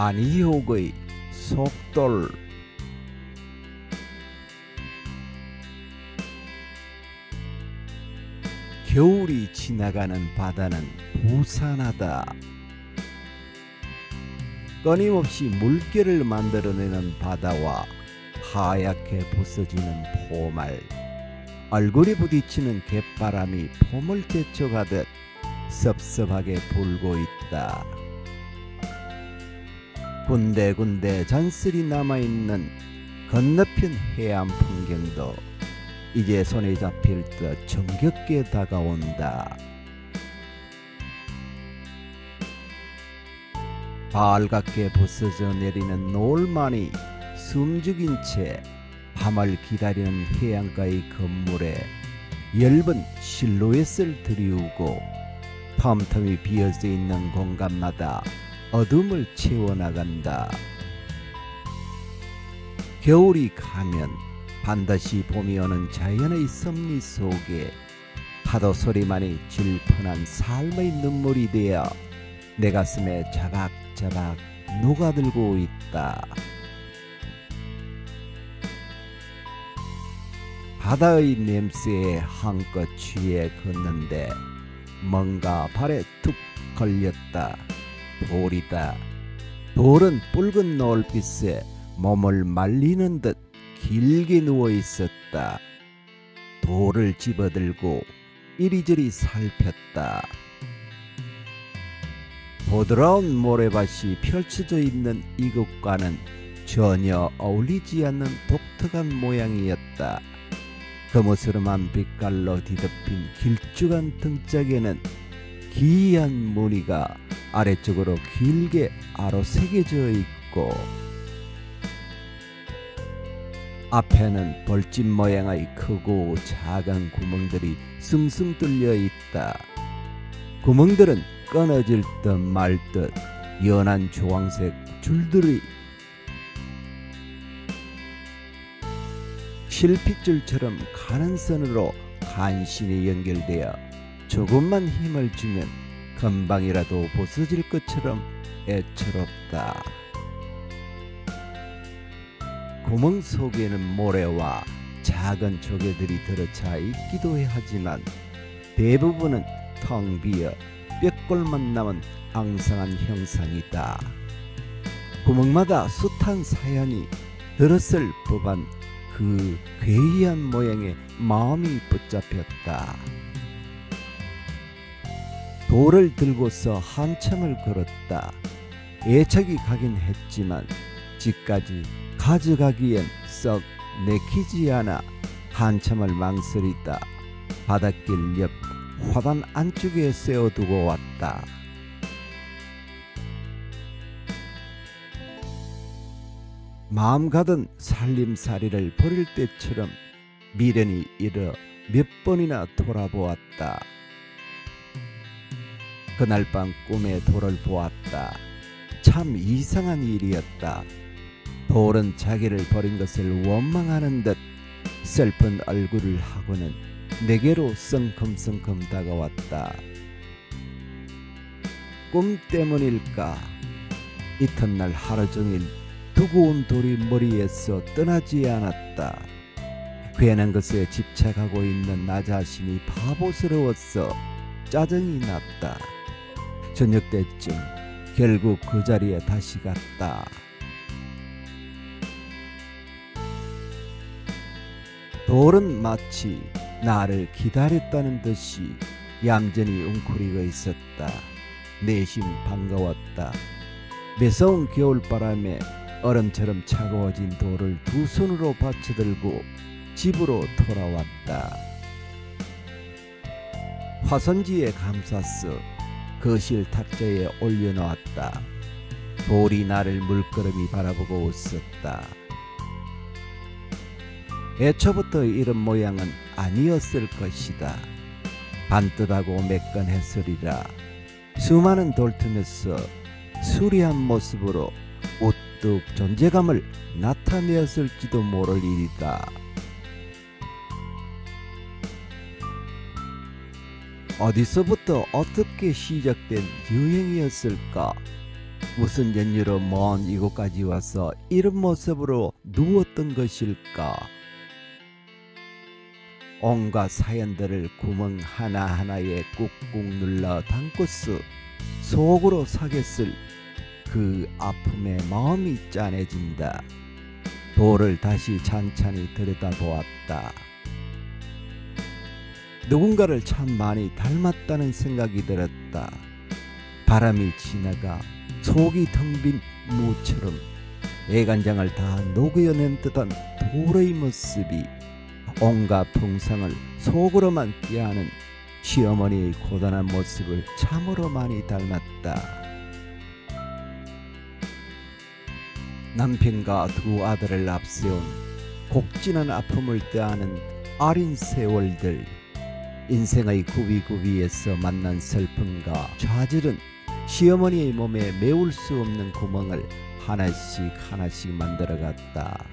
안희옥의 속돌. 겨울이 지나가는 바다는 부산하다. 끊임없이 물결을 만들어내는 바다와 하얗게 부서지는 포말, 얼굴이 부딪히는 갯바람이 폼을 제쳐가듯 섭섭하게 불고 있다. 군데군데 잔슬이 남아있는 건너편 해안 풍경도 이제 손에 잡힐 듯 정겹게 다가온다. 발갛게 부서져 내리는 노을만이 숨죽인 채 밤을 기다리는 해안가의 건물에 엷은 실루엣을 드리우고 텀텀이 비어져 있는 공간마다 어둠을 채워나간다. 겨울이 가면 반드시 봄이 오는 자연의 섭리 속에 파도 소리만이 질펀한 삶의 눈물이 되어 내 가슴에 자박자박 녹아들고 있다. 바다의 냄새에 한껏 취해 걷는데 뭔가 발에 툭 걸렸다. 돌이다. 돌은 붉은 노을빛에 몸을 말리는 듯 길게 누워 있었다. 돌을 집어들고 이리저리 살폈다. 부드러운 모래밭이 펼쳐져 있는 이곳과는 전혀 어울리지 않는 독특한 모양이었다. 거무스름한 빛깔로 뒤덮인 길쭉한 등짝에는 기이한 무늬가 아래쪽으로 길게 아로 새겨져 있고 앞에는 벌집 모양의 크고 작은 구멍들이 숭숭 뚫려 있다. 구멍들은 끊어질 듯 말 듯 연한 주황색 줄들이 실핏줄처럼 가는 선으로 간신히 연결되어 조금만 힘을 주면 금방이라도 부서질 것처럼 애처롭다. 구멍 속에는 모래와 작은 조개들이 들어차 있기도 하지만 대부분은 텅 비어 뼈골만 남은 앙상한 형상이다. 구멍마다 숱한 사연이 들었을 법한 그 괴이한 모양에 마음이 붙잡혔다. 돌을 들고서 한참을 걸었다. 애착이 가긴 했지만 집까지 가져가기엔 썩 내키지 않아 한참을 망설이다 바닷길 옆 화단 안쪽에 세워두고 왔다. 마음 가던 살림살이를 버릴 때처럼 미련이 일어 몇 번이나 돌아보았다. 그날 밤 꿈에 돌을 보았다. 참 이상한 일이었다. 돌은 자기를 버린 것을 원망하는 듯 슬픈 얼굴을 하고는 내게로 성큼성큼 다가왔다. 꿈 때문일까? 이튿날 하루 종일 두고 온 돌이 머리에서 떠나지 않았다. 괜한 것에 집착하고 있는 나 자신이 바보스러웠어 짜증이 났다. 저녁 때쯤 결국 그 자리에 다시 갔다. 돌은 마치 나를 기다렸다는 듯이 얌전히 웅크리고 있었다. 내심 반가웠다. 매서운 겨울바람에 얼음처럼 차가워진 돌을 두 손으로 받쳐들고 집으로 돌아왔다. 화선지에 감쌌어 거실 탁자에 올려놓았다. 돌이 나를 물끄러미 바라보고 웃었다. 애초부터 이런 모양은 아니었을 것이다. 반듯하고 매끈했으리라. 수많은 돌틈에서 수리한 모습으로 우뚝 존재감을 나타내었을지도 모를 일이다. 어디서부터 어떻게 시작된 유행이었을까? 무슨 연유로 먼 이곳까지 와서 이런 모습으로 누웠던 것일까? 온갖 사연들을 구멍 하나하나에 꾹꾹 눌러 담고서 속으로 사겠을 그 아픔에 마음이 짠해진다. 돌을 다시 찬찬히 들여다보았다. 누군가를 참 많이 닮았다는 생각이 들었다. 바람이 지나가 속이 텅 빈 무처럼 애간장을 다 녹여낸 듯한 돌의 모습이 온갖 풍상을 속으로만 꾀하는 시어머니의 고단한 모습을 참으로 많이 닮았다. 남편과 두 아들을 앞세운 곡진한 아픔을 떠안은 어린 세월들, 인생의 구비구비에서 만난 슬픔과 좌절은 시어머니의 몸에 메울 수 없는 구멍을 하나씩 하나씩 만들어갔다.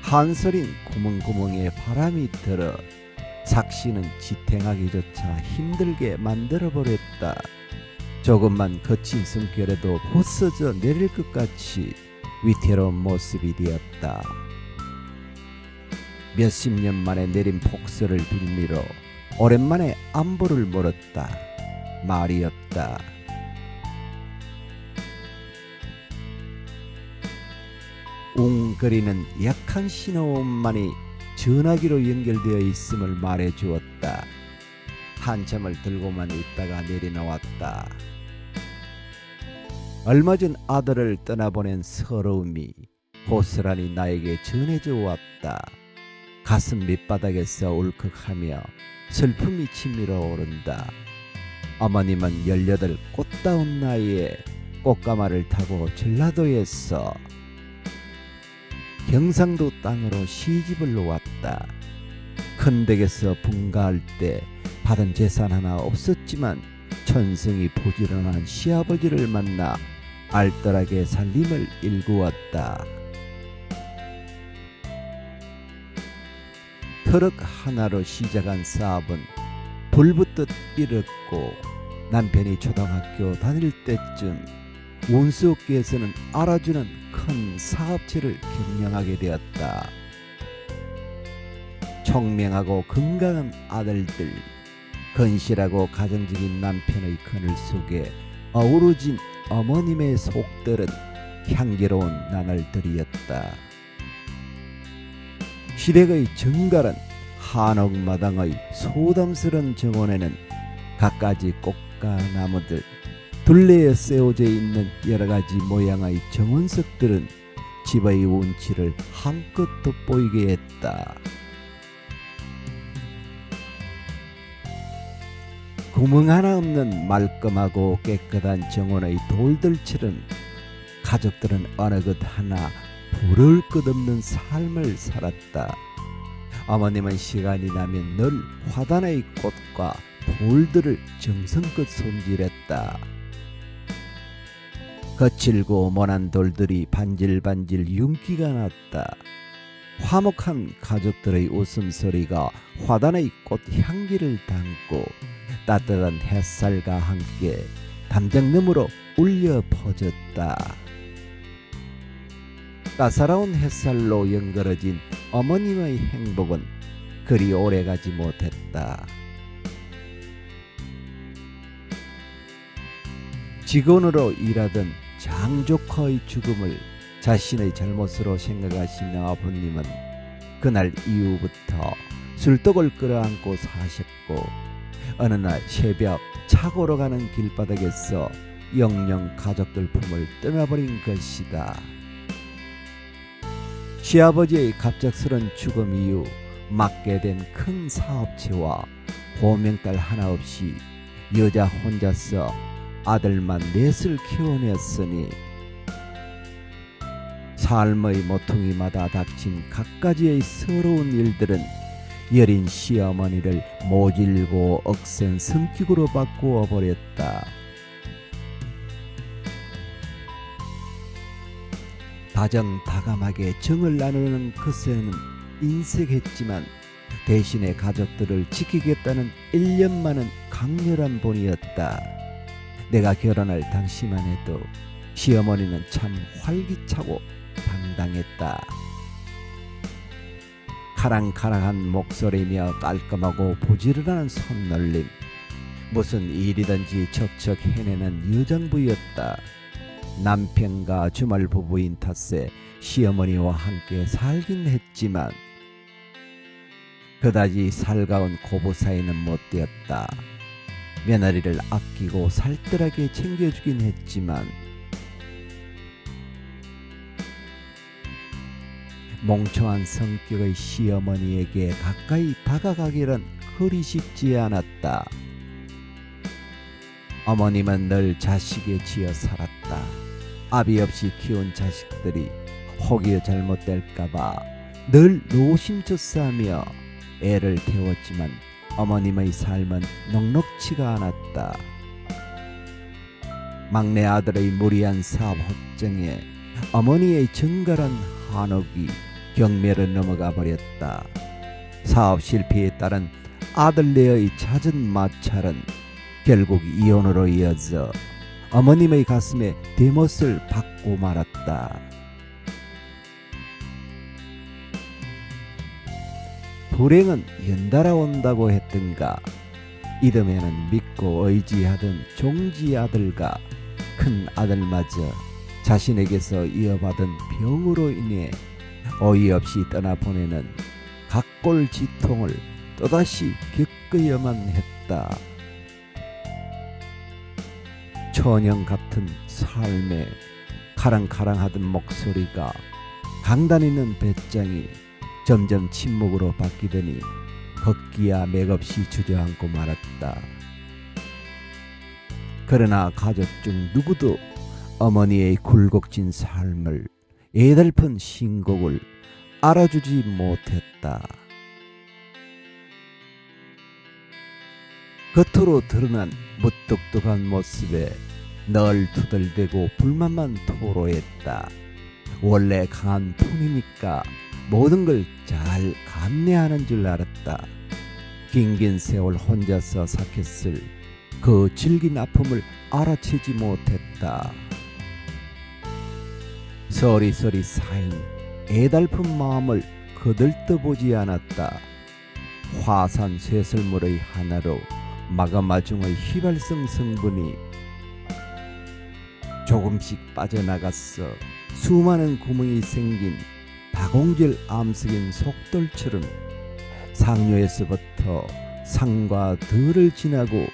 한설인 구멍구멍에 바람이 들어 삭시는 지탱하기조차 힘들게 만들어버렸다. 조금만 거친 숨결에도 부서져 내릴 것 같이 위태로운 모습이 되었다. 몇십 년 만에 내린 폭설을 빌미로 오랜만에 안부를 물었다. 말이 없다. 웅거리는 약한 신호음만이 전화기로 연결되어 있음을 말해 주었다. 한참을 들고만 있다가 내려놓았다. 얼마 전 아들을 떠나보낸 서러움이 고스란히 나에게 전해져 왔다. 가슴 밑바닥에서 울컥하며 슬픔이 치밀어 오른다. 어머님은 18 꽃다운 나이에 꽃가마를 타고 전라도에서 경상도 땅으로 시집을 왔다. 큰 댁에서 분가할 때 받은 재산 하나 없었지만 천성이 부지런한 시아버지를 만나 알뜰하게 살림을 일구었다. 트럭 하나로 시작한 사업은 불붙듯 일었고 남편이 초등학교 다닐 때쯤 운수업계에서는 알아주는 큰 사업체를 경영하게 되었다. 총명하고 건강한 아들들, 건실하고 가정적인 남편의 그늘 속에 어우러진 어머님의 속들은 향기로운 나날들이었다. 시댁의 정갈한 한옥마당의 소담스런 정원에는 갖가지 꽃과 나무들, 둘레에 세워져 있는 여러가지 모양의 정원석들은 집의 운치를 한껏 돋보이게 했다. 구멍 하나 없는 말끔하고 깨끗한 정원의 돌들처럼 가족들은 어느 것 하나 부러울 것 없는 삶을 살았다. 어머님은 시간이 나면 늘 화단의 꽃과 돌들을 정성껏 손질했다. 거칠고 모난 돌들이 반질반질 윤기가 났다. 화목한 가족들의 웃음소리가 화단의 꽃 향기를 담고 따뜻한 햇살과 함께 담장 너머로 울려 퍼졌다. 따사로운 햇살로 연그러진 어머님의 행복은 그리 오래가지 못했다. 직원으로 일하던 장조커의 죽음을 자신의 잘못으로 생각하신 아버님은 그날 이후부터 술독을 끌어안고 사셨고, 어느 날 새벽 차고로 가는 길바닥에서 영영 가족들 품을 떠나버린 것이다. 시아버지의 갑작스런 죽음 이후 맡게 된 큰 사업체와 고명딸 하나 없이 여자 혼자서 아들만 넷을 키워냈으니 삶의 모퉁이마다 닥친 갖가지의 서러운 일들은 여린 시어머니를 모질고 억센 성격으로 바꾸어 버렸다. 다정다감하게 정을 나누는 것에는 인색했지만 대신에 가족들을 지키겠다는 일념만은 강렬한 본이었다. 내가 결혼할 당시만 해도 시어머니는 참 활기차고 당당했다. 카랑카랑한 목소리며 깔끔하고 부지런한 손놀림, 무슨 일이든지 척척 해내는 여장부였다. 남편과 주말 부부인 탓에 시어머니와 함께 살긴 했지만 그다지 살가운 고부 사이는 못 되었다. 며느리를 아끼고 살뜰하게 챙겨주긴 했지만 멍청한 성격의 시어머니에게 가까이 다가가기란 그리 쉽지 않았다. 어머님은 늘 자식에 지어 살았다. 아비 없이 키운 자식들이 혹여 잘못될까봐 늘 노심초사하며 애를 태웠지만 어머님의 삶은 넉넉지가 않았다. 막내 아들의 무리한 사업 확정에 어머니의 정갈한 한옥이 경매를 넘어가 버렸다. 사업 실패에 따른 아들네의 잦은 마찰은 결국 이혼으로 이어져 어머님의 가슴에 대못을 박고 말았다. 불행은 연달아 온다고 했던가. 이듬해는 믿고 의지하던 종지 아들과 큰 아들마저 자신에게서 이어받은 병으로 인해 어이없이 떠나보내는 각골지통을 또다시 겪어야만 했다. 천연 같은 삶에 카랑카랑하던 목소리가 강단있는 배짱이 점점 침묵으로 바뀌더니 걷기야 맥없이 주저앉고 말았다. 그러나 가족 중 누구도 어머니의 굴곡진 삶을, 애달픈 신곡을 알아주지 못했다. 겉으로 드러난 무뚝뚝한 모습에 늘 투덜대고 불만만 토로했다. 원래 강한 톤이니까 모든 걸 잘 감내하는 줄 알았다. 긴긴 세월 혼자서 삭혔을 그 질긴 아픔을 알아채지 못했다. 서리서리 쌓인 애달픈 마음을 거들떠보지 않았다. 화산 쇠설물의 하나로 마그마 중의 휘발성 성분이 조금씩 빠져나갔어 수많은 구멍이 생긴 다공질 암석인 속돌처럼 상류에서부터 상과 들을 지나고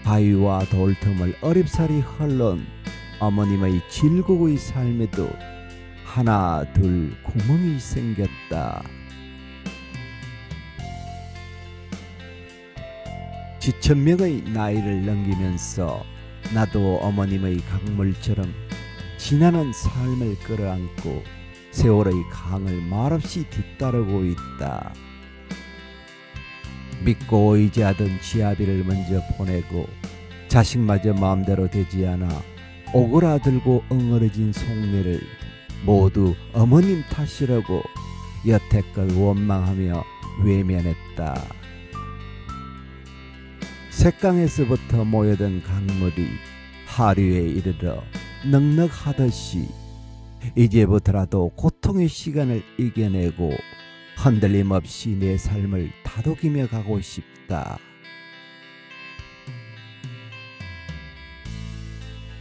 바위와 돌틈을 어렵사리 흘러온 어머님의 질곡의 삶에도 하나 둘 구멍이 생겼다. 지천명의 나이를 넘기면서 나도 어머님의 강물처럼 지나는 삶을 끌어안고 세월의 강을 말없이 뒤따르고 있다. 믿고 의지하던 지아비를 먼저 보내고 자식마저 마음대로 되지 않아 오그라들고 엉어러진 속내를 모두 어머님 탓이라고 여태껏 원망하며 외면했다. 색강에서부터 모여든 강물이 하류에 이르러 넉넉하듯이 이제부터라도 고통의 시간을 이겨내고 흔들림 없이 내 삶을 다독이며 가고 싶다.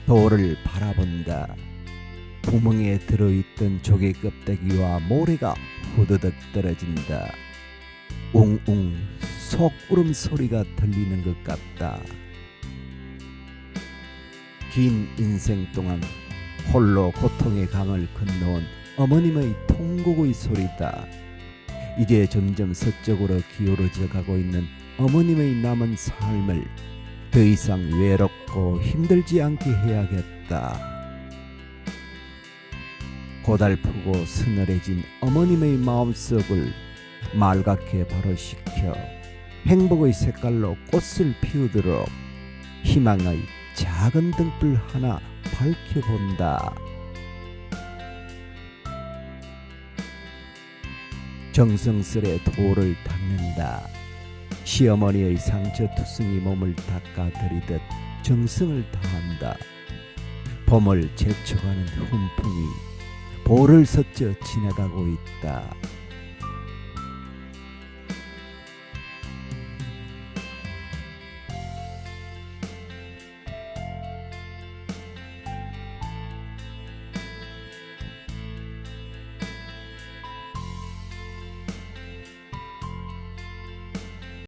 돌을 바라본다. 구멍에 들어있던 조개 껍데기와 모래가 후드득 떨어진다. 웅웅 속구름 소리가 들리는 것 같다. 긴 인생 동안 홀로 고통의 강을 건너온 어머님의 통곡의 소리다. 이제 점점 서쪽으로 기울어져 가고 있는 어머님의 남은 삶을 더 이상 외롭고 힘들지 않게 해야겠다. 고달프고 서늘해진 어머님의 마음속을 맑게 발효시켜 행복의 색깔로 꽃을 피우도록 희망의 작은 등불 하나 밝혀본다. 정성스레 돌을 닦는다. 시어머니의 상처투성이 몸을 닦아들이듯 정성을 다한다. 봄을 제쳐가는 훈풍이 볼을 서쳐 지나가고 있다.